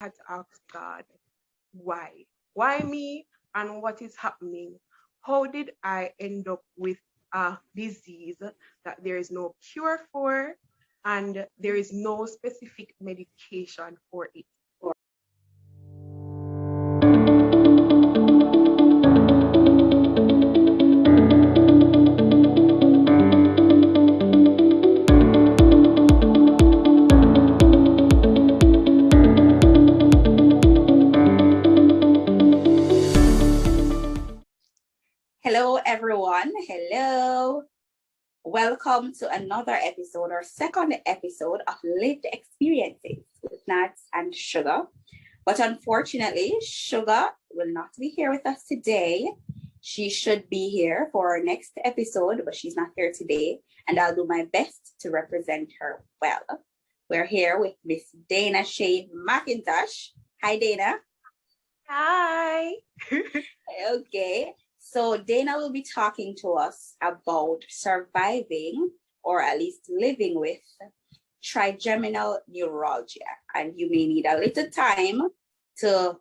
had to ask God, why? Why me and what is happening? How did I end up with a disease that there is no cure for and there is no specific medication for it? Hello, everyone. Hello. Welcome to another episode or second episode of Lived Experiences with Nuts and Sugar. But unfortunately, Sugar will not be here with us today. She should be here for our next episode, but she's not here today. And I'll do my best to represent her well. We're here with Miss Daena Shae McIntosh. Hi, Daena. Hi. Okay. So Daena will be talking to us about surviving, or at least living with, trigeminal neuralgia. And you may need a little time to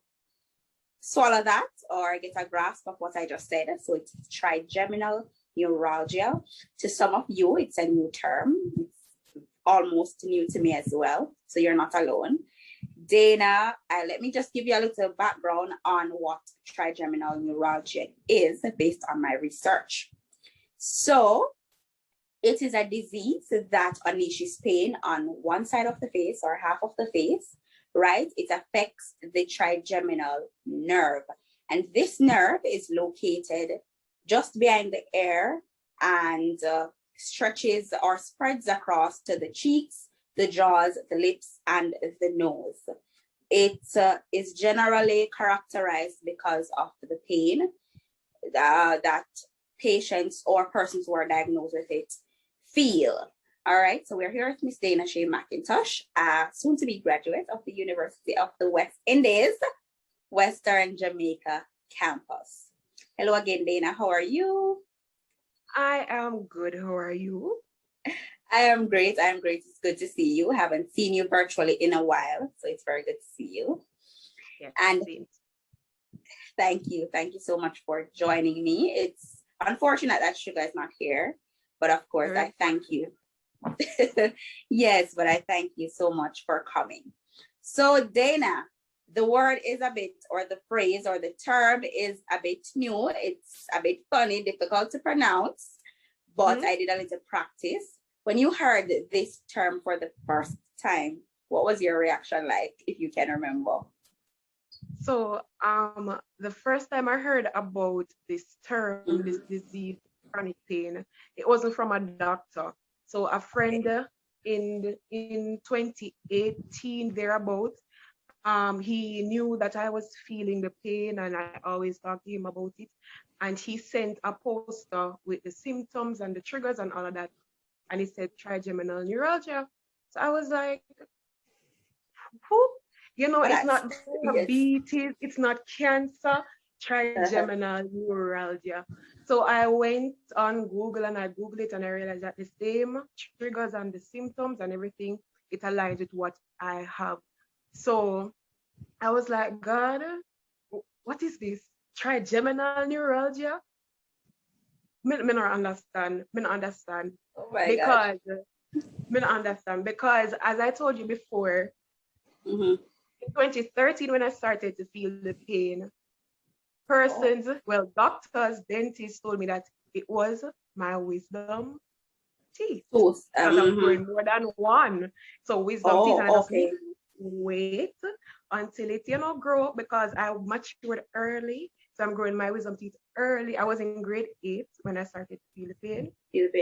swallow that or get a grasp of what I just said. So it's trigeminal neuralgia. To some of you, it's a new term. It's almost new to me as well. So you're not alone. Daena, let me just give you a little background on what trigeminal neuralgia is based on my research. So it is a disease that unleashes pain on one side of the face or half of the face, right? It affects the trigeminal nerve. And this nerve is located just behind the ear and stretches or spreads across to the cheeks, the jaws, the lips, and the nose. It is generally characterized because of the pain that patients or persons who are diagnosed with it feel. All right, so we're here with Miss Daena Shae McIntosh, soon to be graduate of the University of the West Indies, Western Jamaica Campus. Hello again, Daena. How are you? I am good. How are you? I am great. It's good to see you. Haven't seen you virtually in a while, so it's very good to see you. Yes, and thank you so much for joining me. It's unfortunate that Sugar is not here, but of course I thank you. Yes, but I thank you so much for coming. So Daena, the word is a bit, or the phrase or the term is a bit new. It's a bit funny, difficult to pronounce, but I did a little practice. When you heard this term for the first time, what was your reaction like, if you can remember? So the first time I heard about this term, this disease, chronic pain, it wasn't from a doctor. So a friend in 2018 thereabouts, he knew that I was feeling the pain and I always talked to him about it. And he sent a poster with the symptoms and the triggers and all of that. And he said trigeminal neuralgia. So I was like, who? You know, it's not diabetes, it's not cancer, trigeminal neuralgia. So I went on Google and I Googled it and I realized that the same triggers and the symptoms and everything, it aligns with what I have. So I was like, God, what is this? Trigeminal neuralgia? Me not understand. Oh my because me not understand. Because as I told you before, in 2013 when I started to feel the pain, doctors, dentists told me that it was my wisdom teeth. I'm growing more than one. So wisdom teeth, and I just need to wait until it grow up because I matured early. So I'm growing my wisdom teeth early. I was in grade 8 when I started to feel the pain.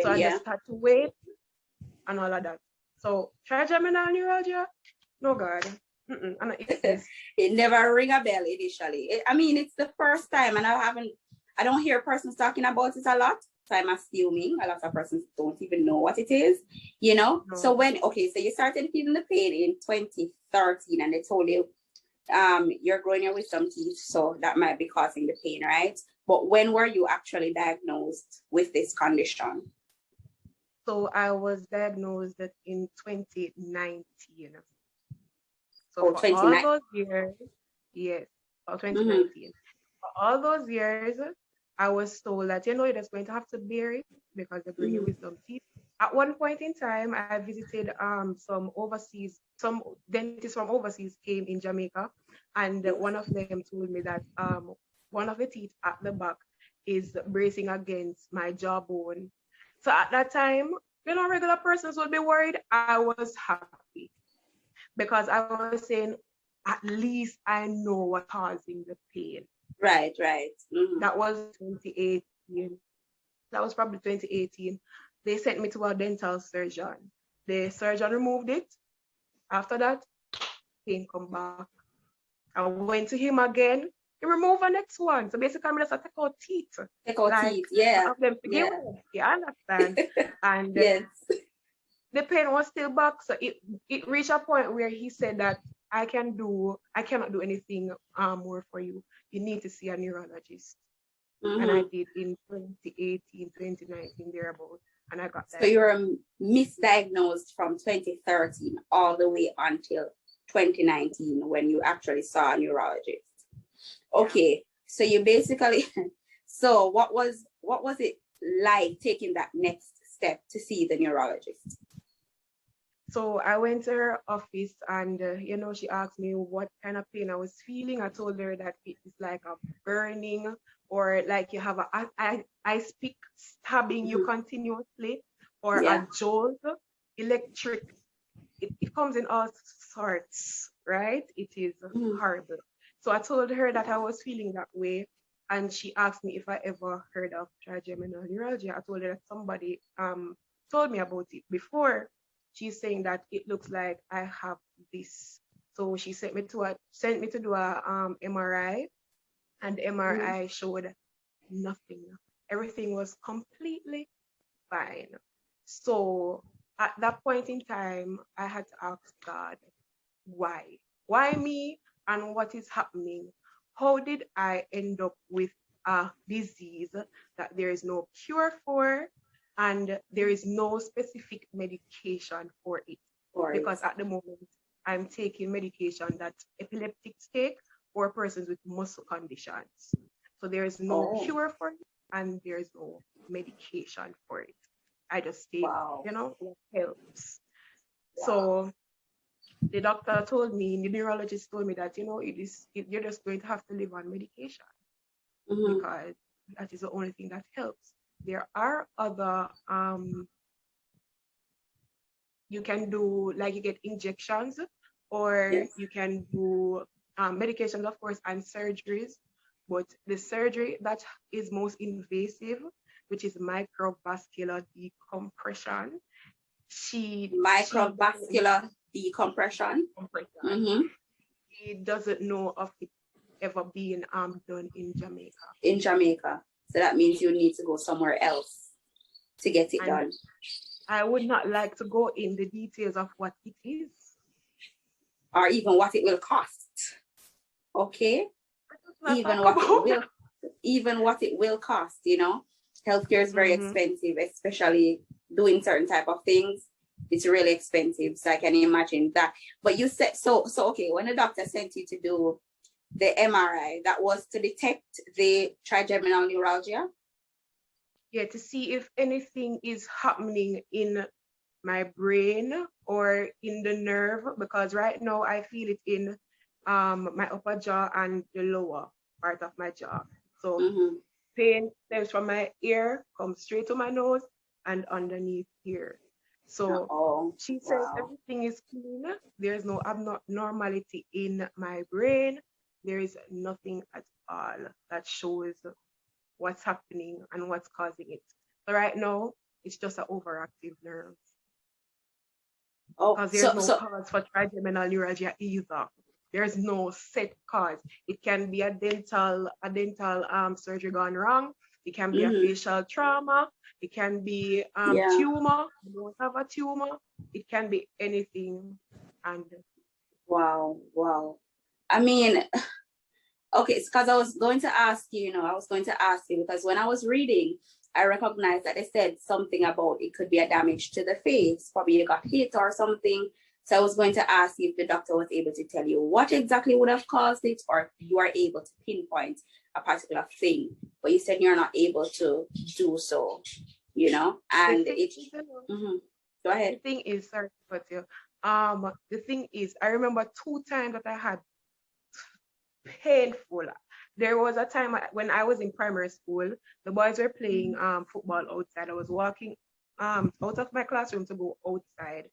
So I just had to wait and all of that. So trigeminal neuralgia, no God. It never ring a bell initially. I mean, it's the first time, and I don't hear persons talking about it a lot. So I'm assuming a lot of persons don't even know what it is, you know? No. So so you started feeling the pain in 2013 and they told you you're growing your wisdom teeth, so that might be causing the pain, right? But when were you actually diagnosed with this condition? So I was diagnosed in 2019. So Oh, for all 29. those years, yes, for Mm-hmm. 2019, for all those years, I was told that, you're just going to have to bear it because they bring you Mm-hmm. wisdom teeth. At one point in time, I visited some dentists from overseas came in Jamaica, and Yes. one of them told me that one of the teeth at the back is bracing against my jawbone. So at that time, regular persons would be worried. I was happy because I was saying, at least I know what's causing the pain. Right, right. Mm-hmm. That was 2018. That was probably 2018. They sent me to a dental surgeon. The surgeon removed it. After that, pain come back. I went to him again. He removed the next one. So basically, I'm just take out teeth. Take out Like, teeth. Yeah. of them to give Yeah. away. You understand? And Yes. the pain was still back. So it reached a point where he said that I cannot do anything more for you. You need to see a neurologist. And I Mm-hmm. did in 2018, 2019, thereabout. And I got So you diagnosed. were misdiagnosed from 2013 all the way until 2019 when you actually saw a neurologist. Okay. So you basically so what was it like taking that next step to see the neurologist? So I went to her office and, she asked me what kind of pain I was feeling. I told her that it is like a burning or like you have ice pick stabbing you continuously or Yeah. a jolt, electric. It comes in all sorts, right? It is Mhm. horrible. So I told her that I was feeling that way. And she asked me if I ever heard of trigeminal neuralgia. I told her that somebody told me about it before. She's saying that it looks like I have this. So she sent me to do a MRI, and the Mhm. MRI showed nothing. Everything was completely fine. So at that point in time, I had to ask God, why? Why me? And what is happening? How did I end up with a disease that there is no cure for and there is no specific medication for it? For it. Because at the moment, I'm taking medication that epileptics take or persons with muscle conditions. So there is no Oh, cure for it and there is no medication for it. I just take, wow. what helps. Wow. So the doctor told me, the neurologist told me that, you're just going to have to live on medication Mhm. because that is the only thing that helps. There are other, you can do, like you get injections or Yes. you can do medications, of course, and surgeries. But the surgery that is most invasive, which is microvascular decompression, she doesn't know Microvascular decompression. compression. Mm-hmm. He doesn't know of it ever being done in Jamaica. In Jamaica. So that means you need to go somewhere else to get it And done. I would not like to go in the details of what it is. Or even what it will cost. Okay? Let's not Even talk what it about will cost, Healthcare is very mm-hmm. expensive, especially doing certain type of things. It's really expensive. So I can imagine that. But you said so okay, when the doctor sent you to do the MRI, that was to detect the trigeminal neuralgia? Yeah, to see if anything is happening in my brain or in the nerve, because right now I feel it in my upper jaw and the lower part of my jaw. So Mm-hmm. pain stems from my ear, comes straight to my nose and underneath here. So Oh, she says wow. everything is clean. There's no abnormality in my brain. There is nothing at all that shows what's happening and what's causing it. So right now, it's just an overactive nerve Oh, because there's no cause for trigeminal neuralgia either. There's no set cause. It can be a dental surgery gone wrong. It can be a mm-hmm. facial trauma. It can be Yeah. tumor. You don't have a tumor. It can be anything. And Wow. I mean, okay, because I was going to ask you, because when I was reading, I recognized that they said something about it could be a damage to the face. Probably you got hit or something. So I was going to ask if the doctor was able to tell you what exactly would have caused it, or you are able to pinpoint a particular thing, but you said you're not able to do so, you know, and Go ahead. The thing is, sorry, but the thing is, I remember 2 times that I had painful. There was a time when I was in primary school, the boys were playing football outside. I was walking out of my classroom to go outside,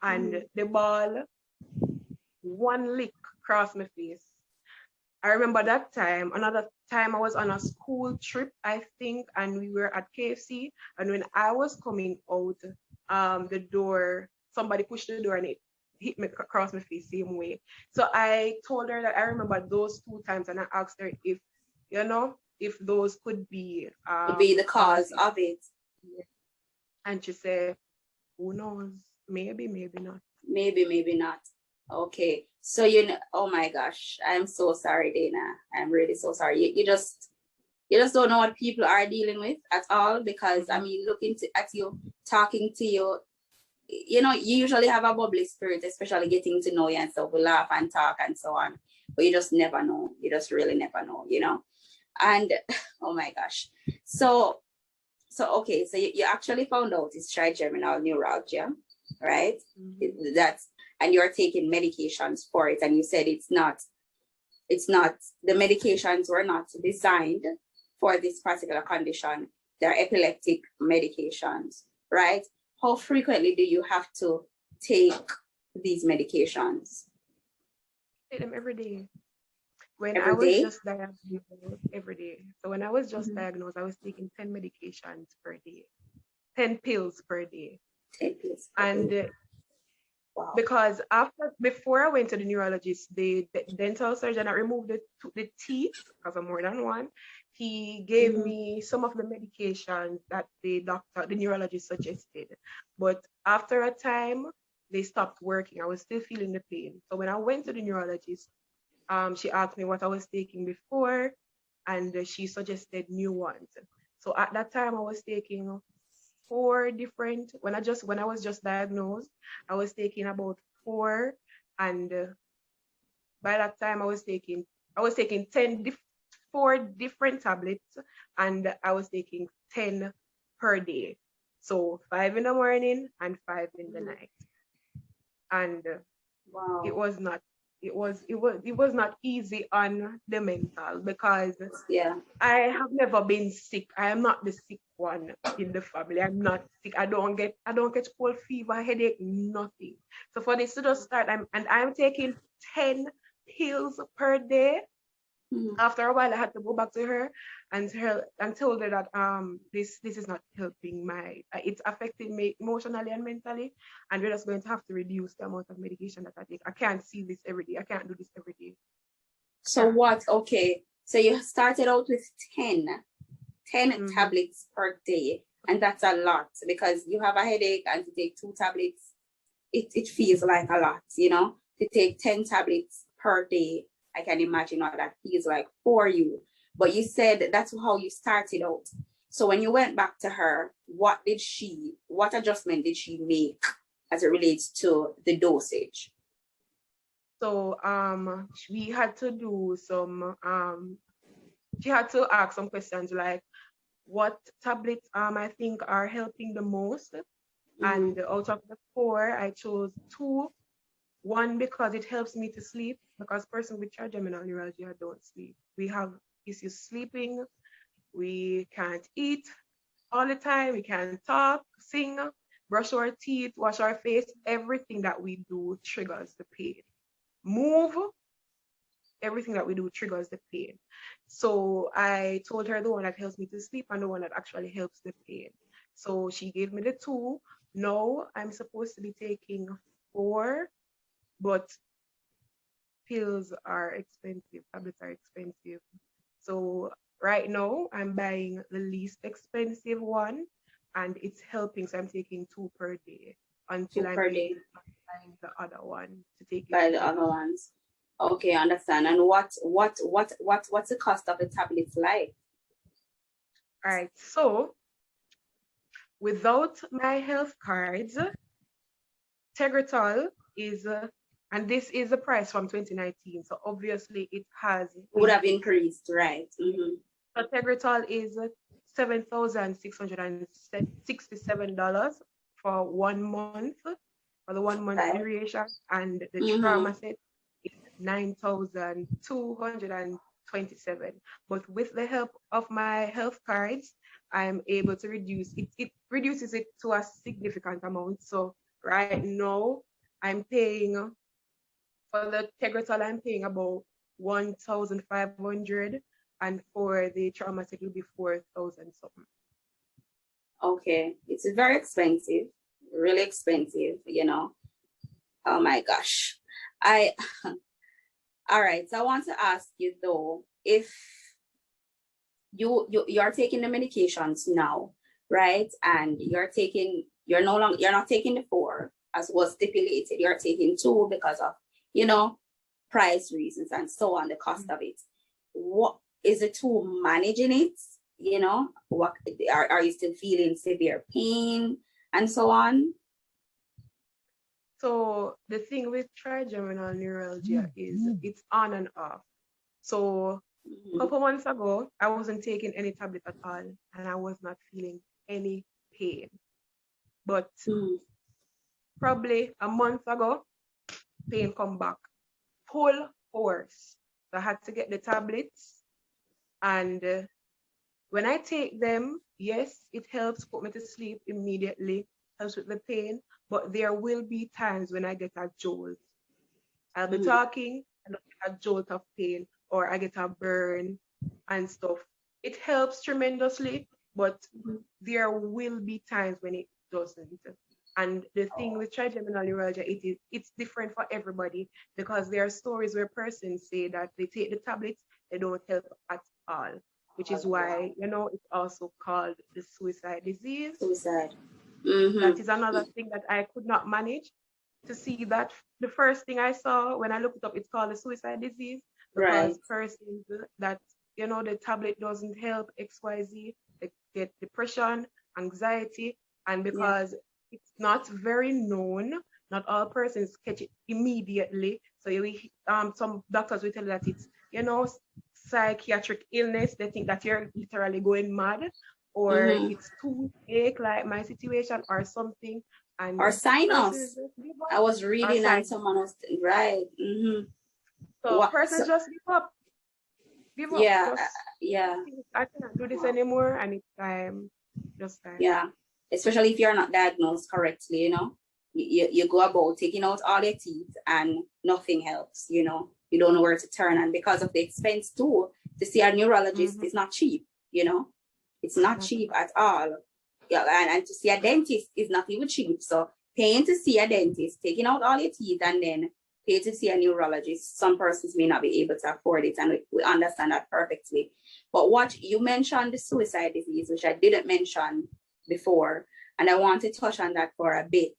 and the ball, one lick crossed my face. I remember that time. Another time I was on a school trip, I think, and we were at KFC. And when I was coming out, the door, somebody pushed the door and it hit me across my face same way. So I told her that I remember those 2 times, and I asked her if, you know, if those could be the cause of it. And she said, who knows? Maybe, maybe not. Maybe not. Okay. So you know, oh my gosh, I'm so sorry, Daena. I'm really so sorry. You just don't know what people are dealing with at all, because I mean, looking at you, talking to you, you know, you usually have a bubbly spirit, especially getting to know you and stuff. We laugh and talk and so on, but you just never know. You just really never know, you know. And oh my gosh. So okay, so you actually found out it's trigeminal neuralgia, right? And you're taking medications for it, and you said it's not the medications were not designed for this particular condition. They're epileptic medications, right? How frequently do you have to take these medications? Take them every day. When every I was day? just diagnosed, every day. So when I was just diagnosed, I was taking 10 medications per day, 10 pills per day. 10 pills per day. Wow. Because before I went to the neurologist, the dental surgeon that removed the teeth, because I'm more than one, he gave me some of the medications that the neurologist suggested. But after a time, they stopped working. I was still feeling the pain. So when I went to the neurologist, she asked me what I was taking before, and she suggested new ones. So at that time, I was taking 4 different. When I was just diagnosed, I was taking about 4, and by that time, I was taking 4 different tablets, and I was taking 10 per day. So 5 in the morning and 5 in the night. And wow, it was not easy on the mental, because I have never been sick. I am not the sick one in the family. I'm not sick. I don't get cold fever, headache, nothing. So for this to just start, I'm taking 10 pills per day. After a while, I had to go back to her and told her that this is not helping it's affecting me emotionally and mentally, and we're just going to have to reduce the amount of medication that I take. I can't see this every day. I can't do this every day. So what? Okay, so you started out with 10 tablets per day, and that's a lot, because you have a headache, and to take 2 tablets, it feels like a lot, you know. To take 10 tablets per day, I can imagine what that feels like for you. But you said that's how you started out. So when you went back to her, what adjustment did she make as it relates to the dosage? So we had to do some she had to ask some questions like, what tablets I think are helping the most. And out of the 4, I chose 2. 1, because it helps me to sleep, because person with trigeminal neuralgia don't sleep. We have issues sleeping. We can't eat all the time. We can't talk, sing, brush our teeth, wash our face. Everything that we do triggers the pain. Move, everything that we do triggers the pain. So I told her the one that helps me to sleep and the one that actually helps the pain. So she gave me the 2. Now I'm supposed to be taking 4, but pills are expensive, tablets are expensive. So right now I'm buying the least expensive one, and it's helping. So I'm taking 2 per day until I'm buying the other one to take. By the other ones. Okay, I understand. And what's the cost of the tablets like? All right. So without my health cards, Tegretol is, and this is the price from 2019. So obviously it has Would have increased, right? So Tegretol is $7,667 for 1 month, for the 1 month Right. duration, and the trauma set is 9,227. But with the help of my health cards, I'm able to reduce it. It reduces it to a significant amount. So right now, I'm paying for the Tegretol, I'm paying about 1,500, and for the trauma set, it will be 4,000 something. Okay, it's very expensive, really expensive, you know. Oh my gosh. All right, so I want to ask you though, if you're taking the medications now, right? And you're not taking the 4 as was stipulated, you're taking 2 because of, you know, price reasons and so on, the cost of it. What is it to managing it? You know, what are you still feeling severe pain and so on? So the thing with trigeminal neuralgia is it's on and off. So a couple months ago, I wasn't taking any tablet at all, and I was not feeling any pain. But probably a month ago, pain come back full force. So I had to get the tablets, and when I take them, yes, it helps put me to sleep immediately, helps with the pain, but there will be times when I get a jolt. I'll be talking and I get a jolt of pain, or I get a burn and stuff. It helps tremendously, but there will be times when it doesn't. And the thing with trigeminal neuralgia, it's different for everybody, because there are stories where persons say that they take the tablets, they don't help at all, which is why, you know, it's also called the suicide disease. Suicide. That is another thing that I could not manage to see. That the first thing I saw when I looked it up, it's called the suicide disease, because persons that, you know, the tablet doesn't help XYZ, they get depression, anxiety, and because it's not very known, not all persons catch it immediately. So some doctors will tell you that it's, you know, psychiatric illness. They think that you're literally going mad, or it's toothache like my situation, or something. And or sinus. I was reading and someone was right. So persons just give up. Give up. I cannot do this anymore, and it's time. Just time. Yeah, especially if you're not diagnosed correctly, you know. You go about taking out all your teeth and nothing helps, you know. You don't know where to turn, and because of the expense too, to see a neurologist is not cheap, you know. It's not cheap at all. Yeah, and to see a dentist is not even cheap. So paying to see a dentist, taking out all your teeth, and then pay to see a neurologist, some persons may not be able to afford it, and we understand that perfectly. But what you mentioned, the suicide disease, which I didn't mention before, and I want to touch on that for a bit.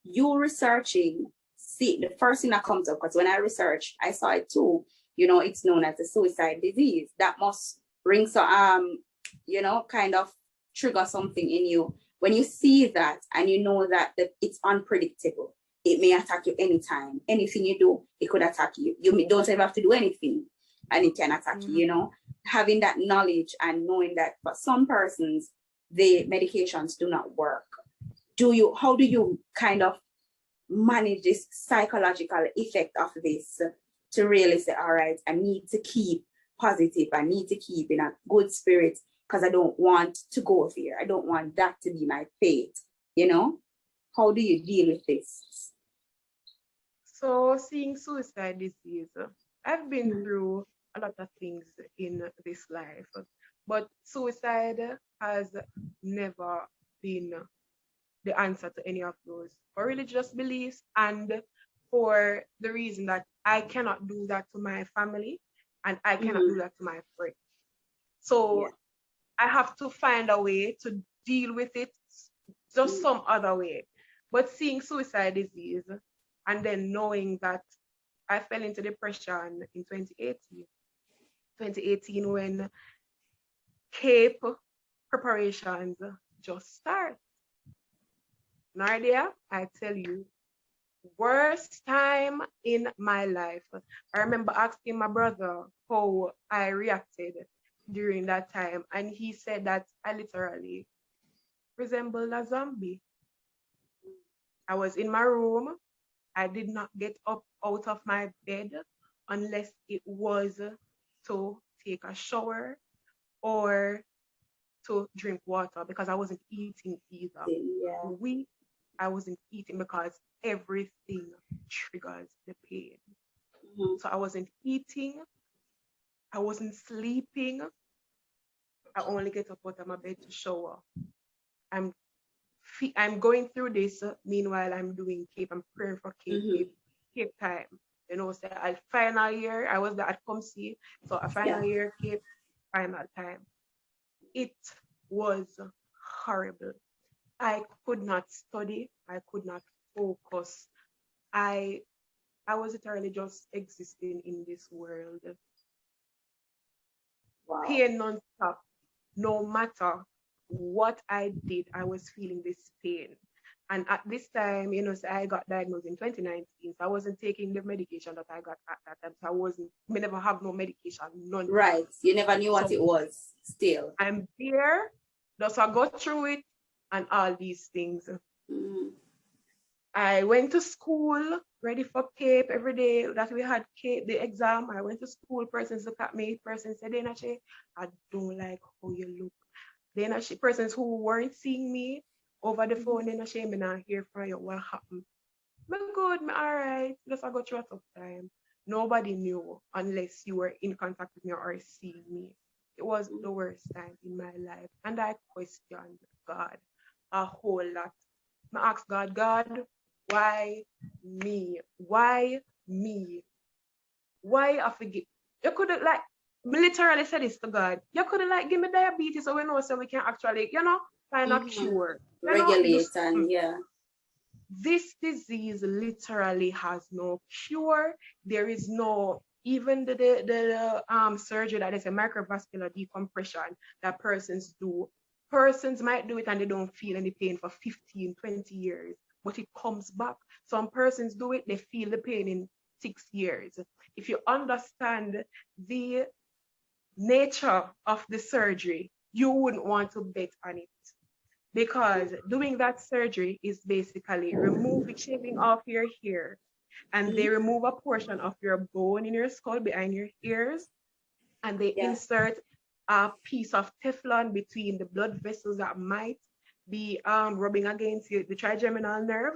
You researching, see, the first thing that comes up, because when I researched, I saw it too, you know, it's known as the suicide disease. That must ring some, you know, kind of trigger something in you. When you see that and you know that it's unpredictable, it may attack you anytime. Anything you do, it could attack you. You don't ever have to do anything and it can attack you, you know. Having that knowledge and knowing that for some persons, the medications do not work. How do you kind of manage this psychological effect of this to really say, all right, I need to keep positive, I need to keep in a good spirit, because I don't want to go there. I don't want that to be my fate, you know? How do you deal with this? So seeing suicide disease, I've been through a lot of things in this life, but suicide has never been the answer to any of those, for religious beliefs, and for the reason that I cannot do that to my family and I cannot do that to my friends. So I have to find a way to deal with it just some other way. But seeing suicide disease and then knowing that I fell into depression in 2018 when CAPE preparations just start. Nardia, I tell you, worst time in my life. I remember asking my brother how I reacted during that time, and he said that I literally resembled a zombie. I was in my room. I did not get up out of my bed unless it was to take a shower or to drink water because I wasn't eating either. Yeah. I wasn't eating because everything triggers the pain. So I wasn't eating, I wasn't sleeping. I only get up out of my bed to shower. I'm going through this. Meanwhile, I'm doing CAPE. I'm praying for CAPE time. You know, so at final year, I was at COMC. So a final year CAPE, final time. It was horrible. I could not study. I could not focus. I was literally just existing in this world. Wow. Pain non-stop. No matter what I did, I was feeling this pain. And at this time, you know, so I got diagnosed in 2019. So I wasn't taking the medication that I got at that time. So I never have no medication, none. Right. You never knew what it was still. I'm there. Thus I got through it and all these things. I went to school ready for CAPE every day that we had CAPE, the exam. I went to school, persons look at me, person said, Daena Shae, I don't like how you look. Daena Shae, persons who weren't seeing me over the phone, Daena Shae, me not hear from you, what happened? Me good, me all right. Just I got through a tough time. Nobody knew unless you were in contact with me or seeing me. It was the worst time in my life. And I questioned God a whole lot. I asked God, why me? Why me? Why I forget? You could have like literally said this to God. You could have like give me diabetes so we know so we can actually, you know, find a cure. Regulate and This disease literally has no cure. There is no even the surgery that is a microvascular decompression that persons do. Persons might do it and they don't feel any pain for 15, 20 years, but it comes back. Some persons do it, they feel the pain in 6 years. If you understand the nature of the surgery, you wouldn't want to bet on it. Because doing that surgery is basically shaving off your hair, and they remove a portion of your bone in your skull behind your ears, and they insert a piece of Teflon between the blood vessels that might be rubbing against the trigeminal nerve.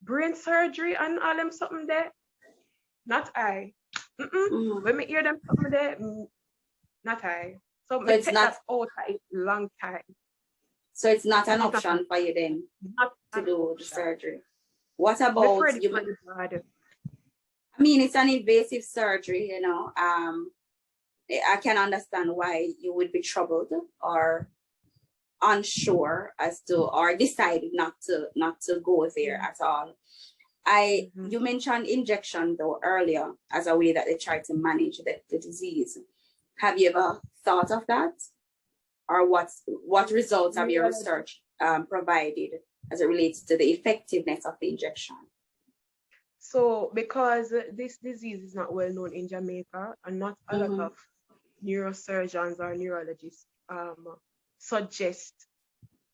Brain surgery and all them something there, not I. When me hear them something there, not I. So it's not out a long time. So it's not an option for you then to do the surgery. What about you? I mean, it's an invasive surgery, you know. I can understand why you would be troubled or unsure as to, or decided not to go there at all. You mentioned injection though earlier as a way that they try to manage the disease. Have you ever thought of that? Or what results have your research provided as it relates to the effectiveness of the injection? So because this disease is not well known in Jamaica, and not a lot of neurosurgeons or neurologists suggest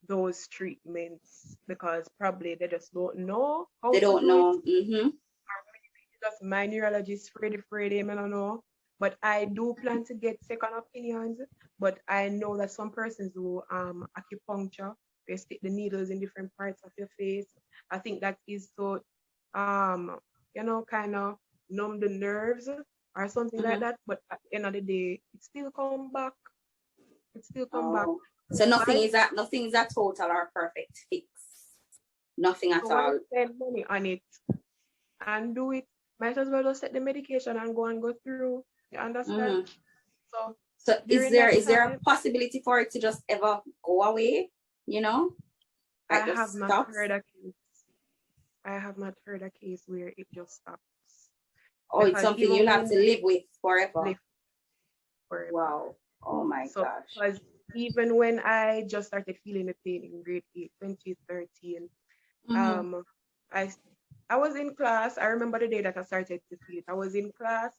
those treatments because probably they just don't know how to do it. Just my neurologist Freddie, I don't know. But I do plan to get second opinions. But I know that some persons do acupuncture, they stick the needles in different parts of your face. I think that is to you know, kind of numb the nerves or something like that. But at the end of the day, it still come back. It still come back. So nothing is a total or perfect fix. Nothing at all. Spend money on it and do it. Might as well just take the medication and go through. You understand? So is there a possibility for it to just ever go away? You know? I have not heard a case. I have not heard a case where it just stops. Oh, it's something you'll have to live with forever. Forever. Wow. Oh my gosh. Because even when I just started feeling the pain in grade 8, 2013, Um, I I was in class. I remember the day that I started to feel it. I was in class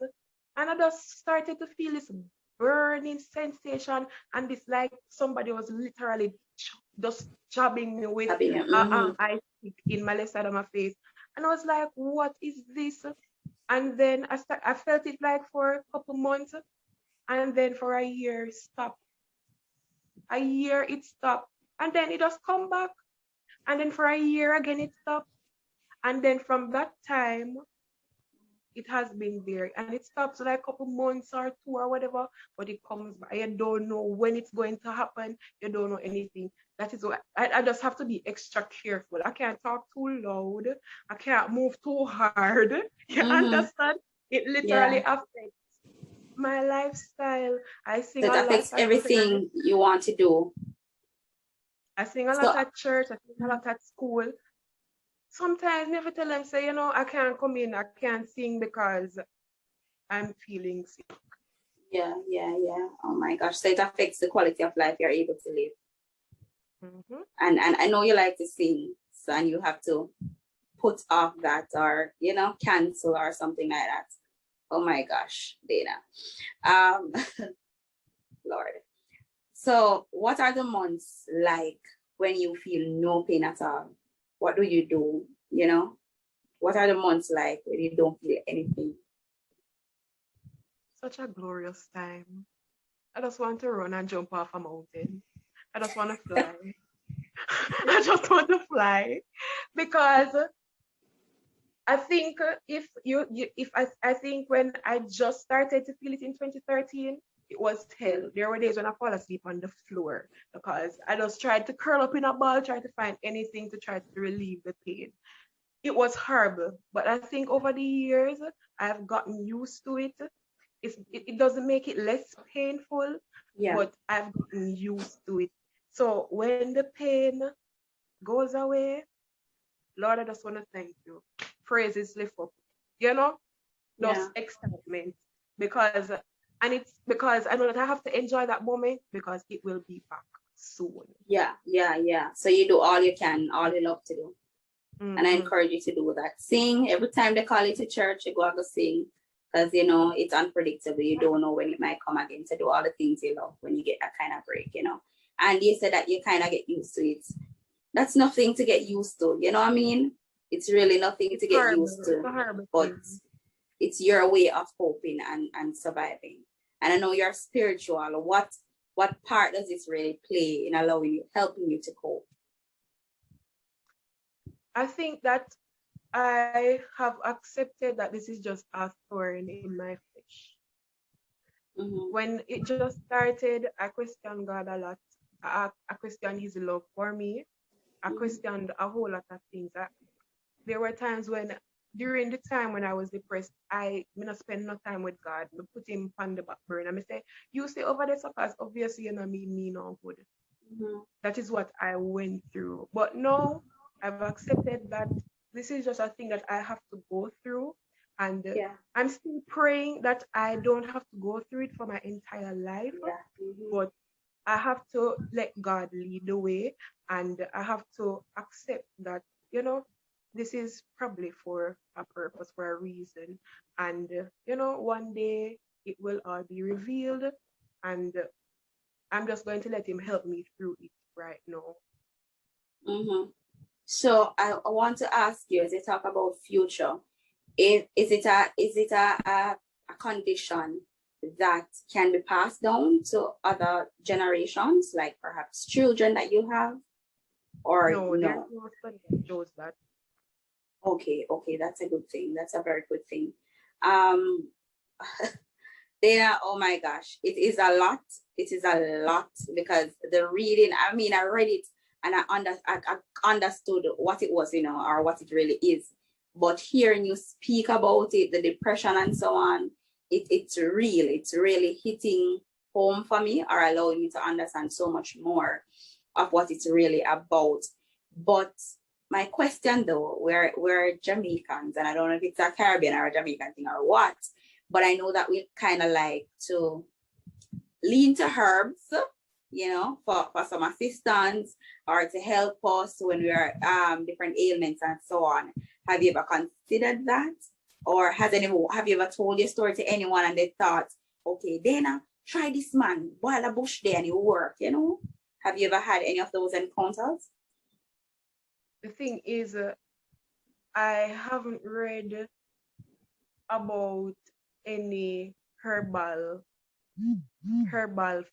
and I just started to feel this burning sensation and this like somebody was literally just jabbing me with ice pick in my left side of my face. And I was like, what is this? And then I felt it like for a couple months and then for a year it stopped. A year it stopped. And then it just come back. And then for a year again it stopped. And then from that time, it has been there. And it stops like a couple months or two or whatever, but it comes back. You don't know when it's going to happen. You don't know anything. That is why I just have to be extra careful. I can't talk too loud. I can't move too hard. You understand? It literally affects my lifestyle. I sing That a lot affects at everything church. you want to do. I sing a So, lot at church. I sing a lot at school. Sometimes never tell them, say, I can't come in, I can't sing because I'm feeling sick. yeah. Oh my gosh. So it affects the quality of life you're able to live. And I know you like to sing, so and you have to put off that or cancel or something like that. Oh my gosh, Daena. Lord. So what are the months like when you feel no pain at all? What do you do? What are the months like when you don't feel anything? Such a glorious time. I just want to run and jump off a mountain. I just want to fly. I just want to fly because I think I think when I just started to feel it in 2013, it was hell. There were days when I fall asleep on the floor because I just tried to curl up in a ball, try to find anything to try to relieve the pain. It was horrible, but I think over the years I've gotten used to it. It doesn't make it less painful, but I've gotten used to it. So when the pain goes away, Lord, I just want to thank you. Praises lift up, just excitement because it's because I know that I have to enjoy that moment because it will be back soon. Yeah. So you do all you can, all you love to do. And I encourage you to do that. Sing every time they call you to church, you go out to sing because it's unpredictable. You don't know when it might come again to do all the things you love when you get that kind of break, And you said that you kind of get used to it. That's nothing to get used to, you know what I mean? It's really nothing to get used to, but it's your way of coping and surviving. And I know you're spiritual. What part does this really play in helping you to cope? I think that I have accepted that this is just a thorn in my flesh. When it just started, I questioned God a lot. I questioned his love for me. I questioned a whole lot of things. There were times during the time when I was depressed, I not spend no time with God. I put him on the back burner. I say, you stay over there, because obviously you know me no good. That is what I went through. But now I've accepted that this is just a thing that I have to go through. And I'm still praying that I don't have to go through it for my entire life. But I have to let God lead the way, and I have to accept that, this is probably for a purpose, for a reason. And, one day it will all be revealed, and I'm just going to let him help me through it right now. So I want to ask you, as you talk about future, is it a condition that can be passed down to other generations, like perhaps children that you have, or no? There's no study that shows that. Okay, that's a good thing. That's a very good thing. There, oh my gosh, it is a lot. It is a lot because the reading. I mean, I read it and I understood what it was, or what it really is. But hearing you speak about it, the depression and so on, it's really hitting home for me, or allowing me to understand so much more of what it's really about. But my question though, we're Jamaicans, and I don't know if it's a Caribbean or a Jamaican thing or what, but I know that we kind of like to lean to herbs you know, for some assistance or to help us when we are different ailments and so on. Have you ever considered that? Or have you ever told your story to anyone and they thought, okay, Daena, try this man, boil a bush there and it will work, you know? Have you ever had any of those encounters? The thing is, I haven't read about any herbal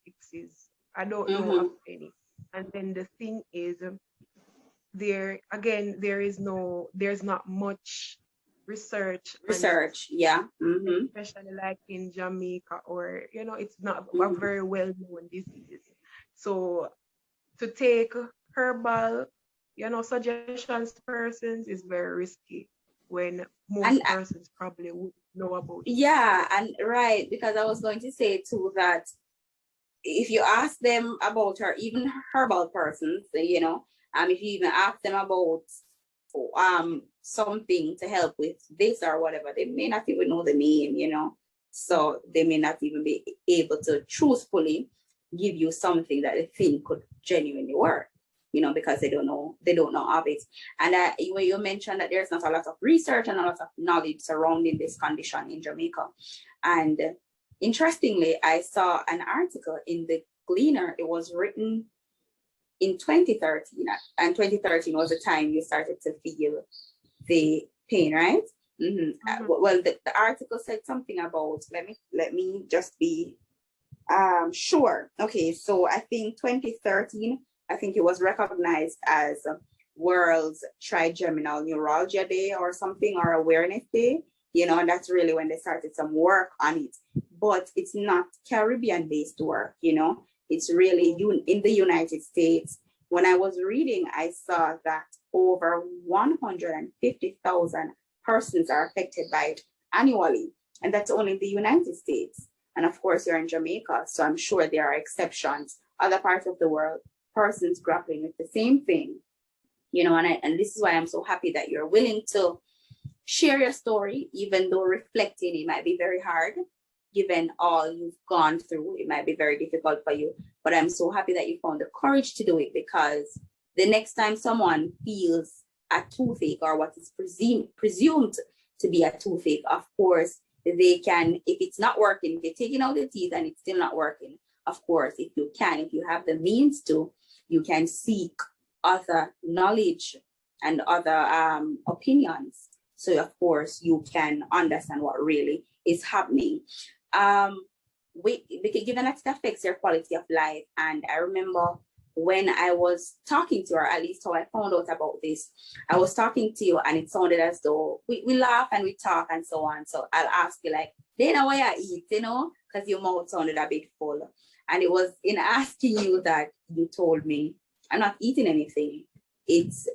fixes. I don't know of any. And then the thing is, there's not much research on it, Yeah. especially like in Jamaica, or it's not a very well known disease. So to take herbal, suggestions to persons is very risky when most persons probably would know about it. Yeah, and right, because I was going to say too that if you ask them about her, even herbal persons, you know, if you even ask them about something to help with this or whatever, they may not even know the name, you know. So they may not even be able to truthfully give you something that they think could genuinely work, you know, because they don't know of it. And when you mentioned that there's not a lot of research and a lot of knowledge surrounding this condition in Jamaica. And interestingly, I saw an article in the Gleaner. It was written in 2013, and 2013 was the time you started to feel the pain, right? Well, the article said something about, let me just be sure. Okay, so I think 2013, I think it was recognized as World's Trigeminal Neuralgia Day or something, or Awareness Day, you know, and that's really when they started some work on it. But it's not Caribbean-based work, you know. It's really in the United States. When I was reading, I saw that over 150,000 persons are affected by it annually, and that's only in the United States. And of course, you're in Jamaica, so I'm sure there are exceptions. Other parts of the world, persons grappling with the same thing, you know, and this is why I'm so happy that you're willing to share your story, even though reflecting it might be very hard. Given all you've gone through, it might be very difficult for you. But I'm so happy that you found the courage to do it, because the next time someone feels a toothache or what is presumed to be a toothache, of course, they can, if it's not working, if they're taking out the teeth and it's still not working, of course, if you have the means to, you can seek other knowledge and other opinions. So, of course, you can understand what really is happening. Given that it affects your quality of life, and I remember when I was talking to her, at least how I found out about this, I was talking to you and it sounded as though we laugh and we talk and so on. So I'll ask you like, Daena, what you eat, you know, because your mouth sounded a bit full. And it was in asking you that you told me, I'm not eating anything. It's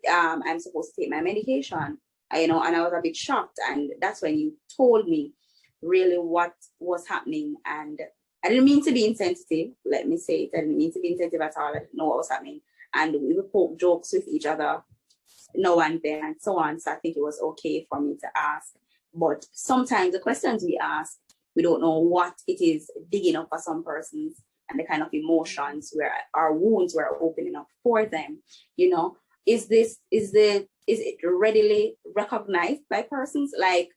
I'm supposed to take my medication, you know, and I was a bit shocked. And that's when you told me really what was happening. And I didn't mean to be insensitive, let me say it. I didn't mean to be insensitive at all. I didn't know what was happening. And we would poke jokes with each other now and then and so on. So I think it was okay for me to ask. But sometimes the questions we ask, we don't know what it is digging up for some persons and the kind of emotions where our wounds were opening up for them. You know, is it readily recognized by persons? Like,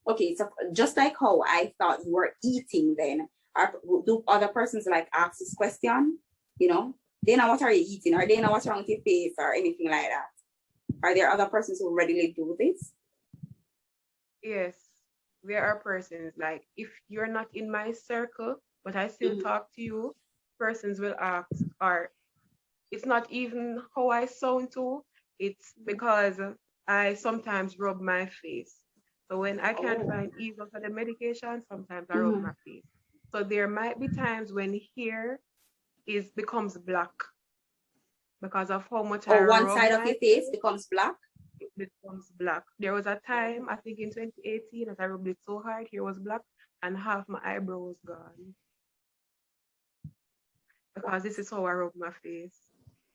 okay, so just like how I thought you were eating then, do other persons like ask this question? You know, Daena, what are you eating? Or Daena, what's wrong with your face? Or anything like that? Are there other persons who readily do this? Yes, there are persons, like if you're not in my circle, but I still talk to you, persons will ask, or it's not even how I sound to, it's because I sometimes rub my face. So when I can't find either for the medication, sometimes I rub my face. So there might be times when here becomes black because of how much I one rub side of my your face becomes black? It becomes black. There was a time, I think in 2018, that I rubbed it so hard, here was black, and half my eyebrow was gone. Because this is how I rub my face.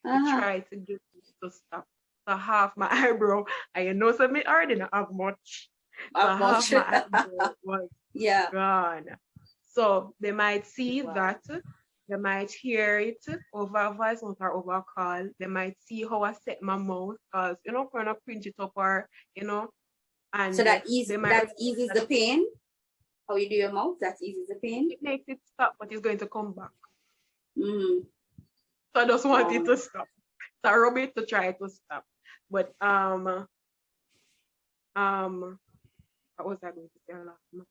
To try to get it to stop. So half my eyebrow, and you know, so me already not have much. So half my eyebrow was gone. So they might see that They might hear it over a voice note or over a call. They might see how I set my mouth, because kind of print it up, or So and they might that eases the pain. How you do your mouth, that eases the pain. it makes it stop, but it's going to come back. Mm. So I just want it to stop. So I rub it to try to stop. But what was I going to say last?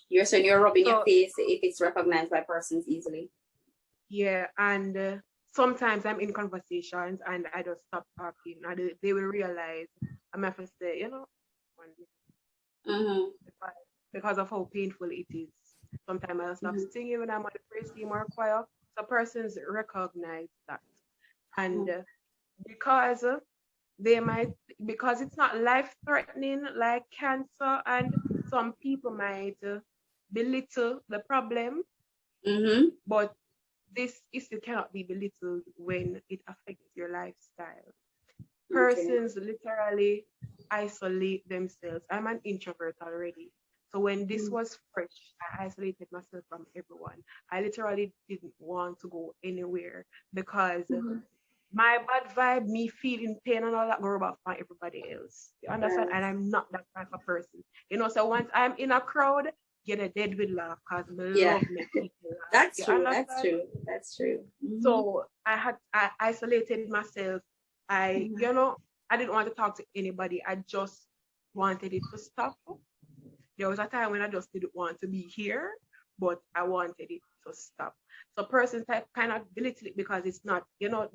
You're saying you're rubbing your face if it's recognized by persons easily. Yeah, and sometimes I'm in conversations and I just stop talking, and they will realize I'm have to say, because of how painful it is. Sometimes I'll stop singing when I'm on the praise team or choir. So persons recognize that, and because because it's not life-threatening like cancer, and some people might belittle the problem, but this issue cannot be belittled when it affects your lifestyle. Persons literally isolate themselves. I'm an introvert already. So when this was fresh, I isolated myself from everyone. I literally didn't want to go anywhere, because my bad vibe, me feeling pain and all that, go rub off on everybody else. You understand? And I'm not that type of person. So once I'm in a crowd, get a dead with laugh, because I love me people laugh. That's true. That's true. So I isolated myself. I didn't want to talk to anybody. I just wanted it to stop. There was a time when I just didn't want to be here, but I wanted it to stop. So persons kind of belittle it because it's not,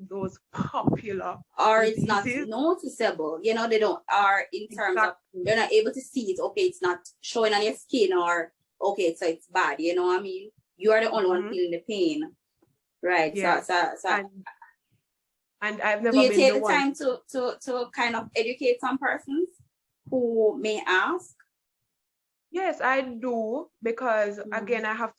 those popular. Or it's not noticeable. They don't, or in terms of, they're not able to see it. Okay, it's not showing on your skin, or, okay, so it's bad. You know what I mean? You are the only one feeling the pain. Right. Yeah. So and I've never do you been take the the one time to kind of educate some persons who may ask? Yes, I do, because again, I have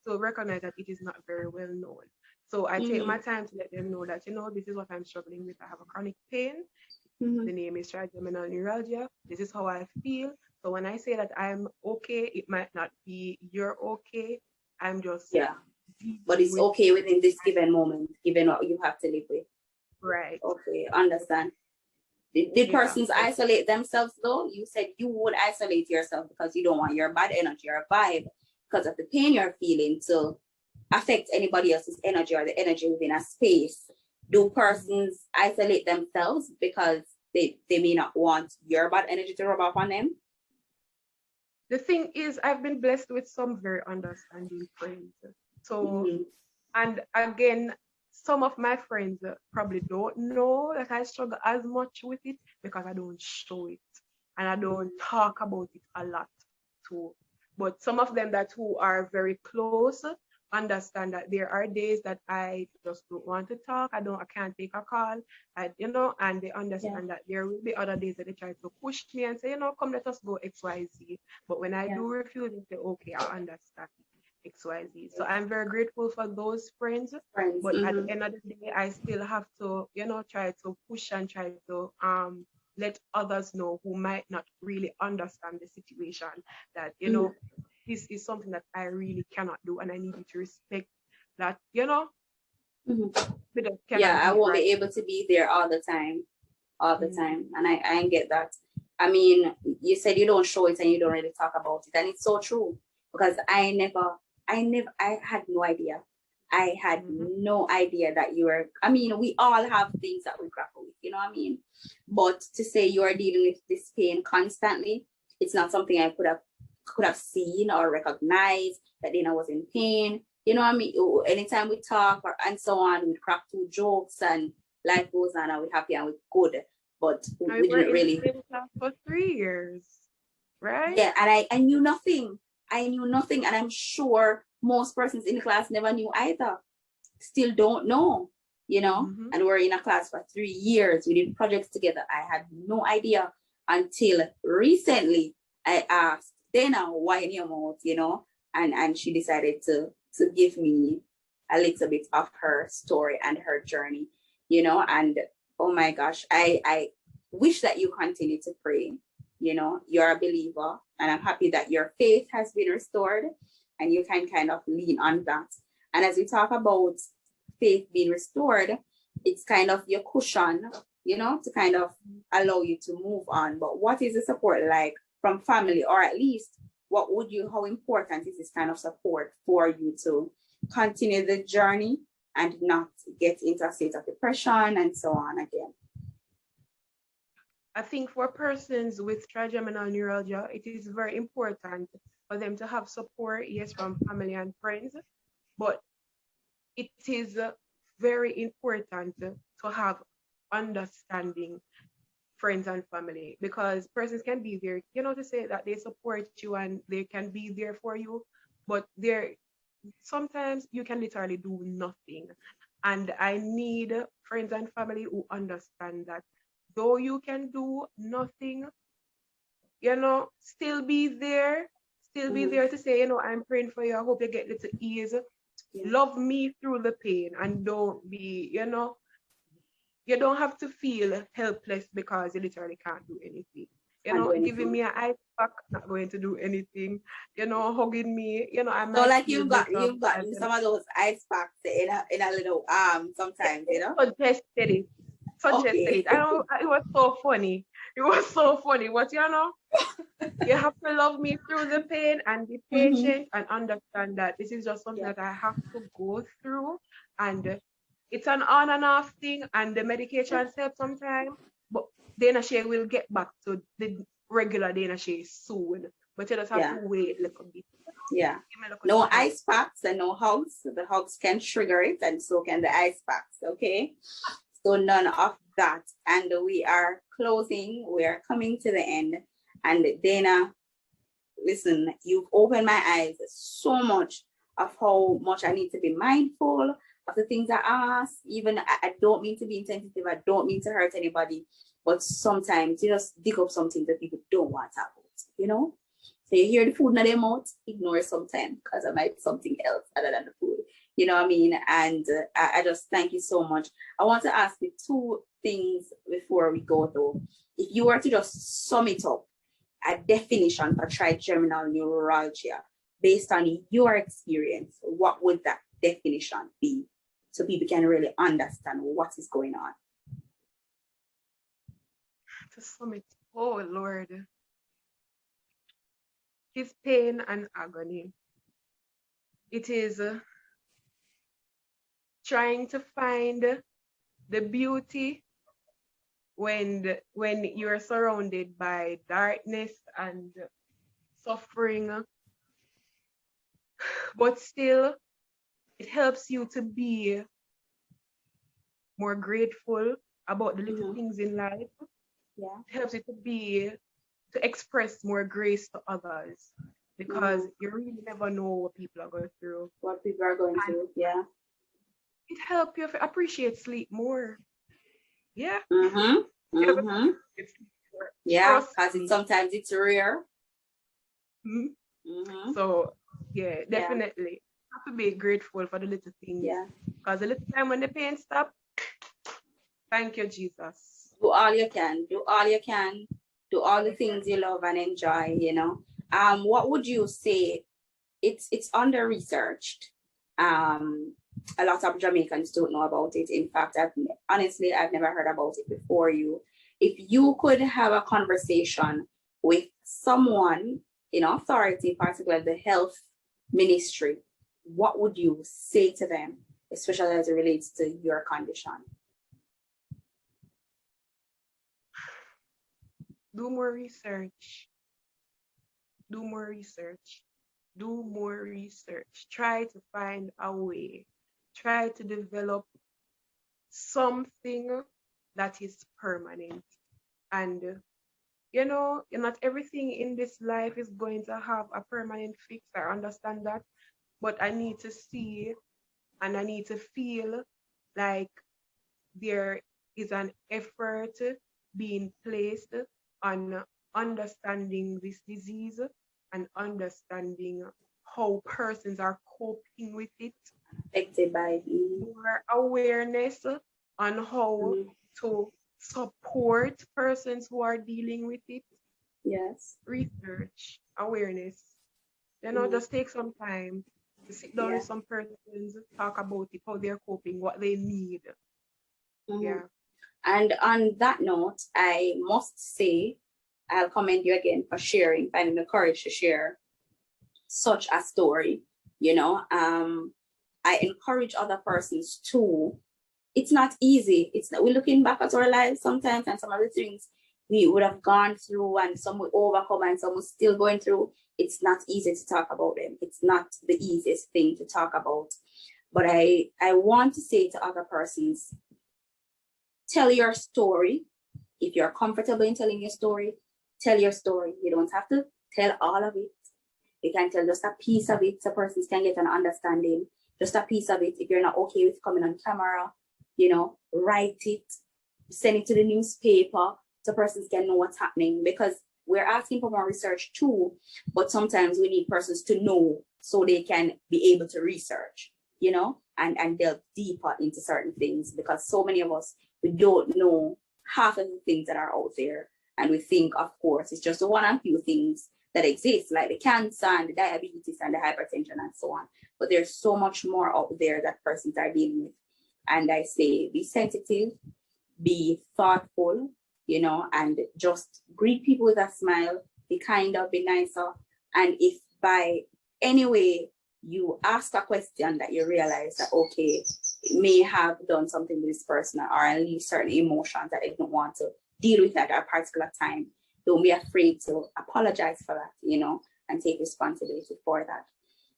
to recognize that it is not very well known. So I take my time to let them know that, this is what I'm struggling with. I have a chronic pain. The name is Trigeminal Neuralgia. This is how I feel. So when I say that I'm okay, it might not be you're okay. I'm just but it's okay within this given moment, given what you have to live with. Right. Okay, understand. Did persons isolate themselves though? You said you would isolate yourself because you don't want your bad energy or vibe, because of the pain you're feeling, to affect anybody else's energy or the energy within a space. Do persons isolate themselves because they may not want your bad energy to rub off on them? The thing is, I've been blessed with some very understanding friends. So, and again, some of my friends probably don't know that I struggle as much with it, because I don't show it and I don't talk about it a lot too. But some of them who are very close understand that there are days that I just don't want to talk. I can't take a call. And they understand that there will be other days that they try to push me and say, come, let us go XYZ. But when I do refuse, they say, okay, I understand XYZ. So I'm very grateful for those friends. But at the end of the day, I still have to, try to push and try to let others know who might not really understand the situation that, this is something that I really cannot do, and I need you to respect that, I won't be able to be there all the time, and I get that. I mean, you said you don't show it and you don't really talk about it, and it's so true, because I had no idea. I had no idea that you were, I mean, we all have things that we grapple with, you know what I mean? But to say you are dealing with this pain constantly, it's not something I could have seen or recognized, that Daena was in pain. You know what I mean? Anytime we talk and so on, we crack two jokes and life goes on and we're happy and we're good. But we didn't really. For 3 years, right? Yeah, and I knew nothing. And I'm sure most persons in the class never knew either. Still don't know, And we're in a class for 3 years. We did projects together. I had no idea until recently. I asked Daena, why in your mouth, and she decided to give me a little bit of her story and her journey, and oh my gosh, I wish that you continue to pray. You're a believer, and I'm happy that your faith has been restored and you can kind of lean on that. And as we talk about faith being restored, it's kind of your cushion, you know, to kind of allow you to move on. But what is the support like from family, or at least how important is this kind of support for you to continue the journey and not get into a state of depression and so on again? I think for persons with trigeminal neuralgia, it is very important for them to have support, yes, from family and friends, but it is very important to have understanding friends and family, because persons can be there, you know, to say that they support you and they can be there for you, but sometimes you can literally do nothing. And I need friends and family who understand that though you can do nothing, you know, still be there, to say, you know, I'm praying for you. I hope you get little ease. Love me through the pain, and don't be, you know, you don't have to feel helpless because you literally can't do anything. You know, giving me an ice pack, not going to do anything. You know, hugging me, you know, I might. So like you've got some of those ice packs in a little arm sometimes, you know. Suggested it. It. I know it was so funny. It was so funny. But you know, you have to love me through the pain and be patient and understand that this is just something that I have to go through, and it's an on and off thing, and the medication helps sometimes, but Daena Shae will get back to the regular Daena Shae soon. But you just have to wait a little bit. Yeah. No ice packs and no hugs. The hugs can trigger it, and so can the ice packs. Okay. So none of that. And we are closing. We are coming to the end. And Daena, listen, you've opened my eyes so much of how much I need to be mindful of the things I ask. Even I don't mean to be insensitive. I don't mean to hurt anybody. But sometimes you just dig up something that people don't want to talk about, you know? So you hear the food in their mouth, ignore it sometimes because I might be something else other than the food. You know what I mean? And I just thank you so much. I want to ask you two things before we go though. If you were to just sum it up, a definition for trigeminal neuralgia based on your experience, what would that definition be? So people can really understand what is going on. To sum it, oh Lord. It's pain and agony. It is trying to find the beauty when you're surrounded by darkness and suffering, but still it helps you to be more grateful about the little things in life. Yeah. It helps you to express more grace to others, because you really never know what people are going through. Yeah. It helps you appreciate sleep more. Yeah. Yeah, because sometimes it's rare. So yeah, definitely have to be grateful for the little things. Yeah. Because the little time when the pain stops, thank you, Jesus. Do all you can. Do all you can. Do all the things you love and enjoy, you know. What would you say? It's under researched. A lot of Jamaicans don't know about it. In fact, I've never heard about it before you. If you could have a conversation with someone in authority, particularly the health ministry, what would you say to them, especially as it relates to your condition? Do more research. Do more research. Do more research. Try to find a way. Try to develop something that is permanent. And, you know, not everything in this life is going to have a permanent fix. I understand that. But I need to see and I need to feel like there is an effort being placed on understanding this disease and understanding how persons are coping with it. Affected by it. More awareness on how to support persons who are dealing with it. Yes. Research, awareness. You know, just take some time. to sit down with some persons, talk about it, how they're coping, what they need. Yeah. And on that note, I must say, I'll commend you again for sharing, finding the courage to share such a story. You know, I encourage other persons too. It's not easy. It's not, we're looking back at our lives sometimes, and some of the things we would have gone through, and some we overcome, and some we're still going through. It's not easy to talk about them. It's not the easiest thing to talk about. But I want to say to other persons, tell your story. If you're comfortable in telling your story, tell your story. You don't have to tell all of it. You can tell just a piece of it so persons can get an understanding. Just a piece of it. If you're not okay with coming on camera, you know, write it, send it to the newspaper so persons can know what's happening, because we're asking for more research too, but sometimes we need persons to know so they can be able to research, you know, and delve deeper into certain things, because so many of us, we don't know half of the things that are out there. And we think, of course, it's just the one and few things that exist, like the cancer and the diabetes and the hypertension and so on. But there's so much more out there that persons are dealing with. And I say, be sensitive, be thoughtful, you know, and just greet people with a smile, be kinder, be nicer. And if by any way you ask a question that you realize that, okay, it may have done something to this person, or at least certain emotions that they don't want to deal with at a particular time, don't be afraid to apologize for that, you know, and take responsibility for that.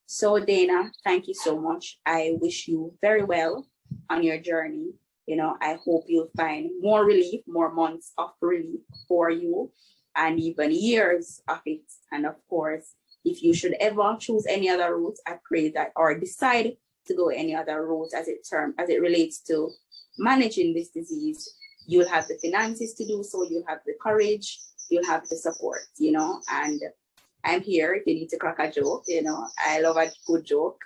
So Daena, thank you so much. I wish you very well on your journey. You know, I hope you'll find more relief, more months of relief for you, and even years of it. And of course, if you should ever choose any other route, I pray that, or decide to go any other route as it relates to managing this disease, you'll have the finances to do so, you'll have the courage, you'll have the support, you know, and I'm here if you need to crack a joke, you know. I love a good joke.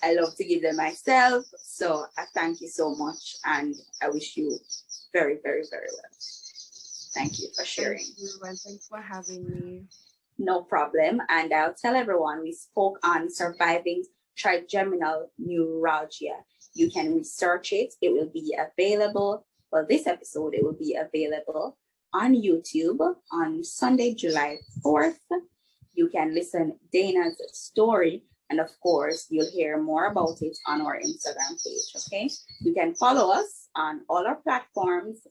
I love to give them myself. So I thank you so much, and I wish you very, very, very well. Thank you for sharing. Thank you, and thanks for having me. No problem. And I'll tell everyone, we spoke on surviving trigeminal neuralgia. You can research it. It will be available. Well, this episode, it will be available on YouTube on Sunday, July 4th. You can listen Daena's story, and of course, you'll hear more about it on our Instagram page, okay? You can follow us on all our platforms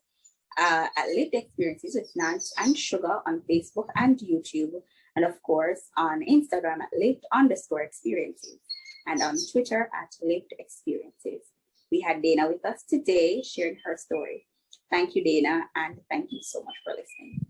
at Lived Experiences with Nance and Sugar on Facebook and YouTube, and of course, on Instagram at Lived_experiences, and on Twitter at Lived Experiences. We had Daena with us today, sharing her story. Thank you, Daena, and thank you so much for listening.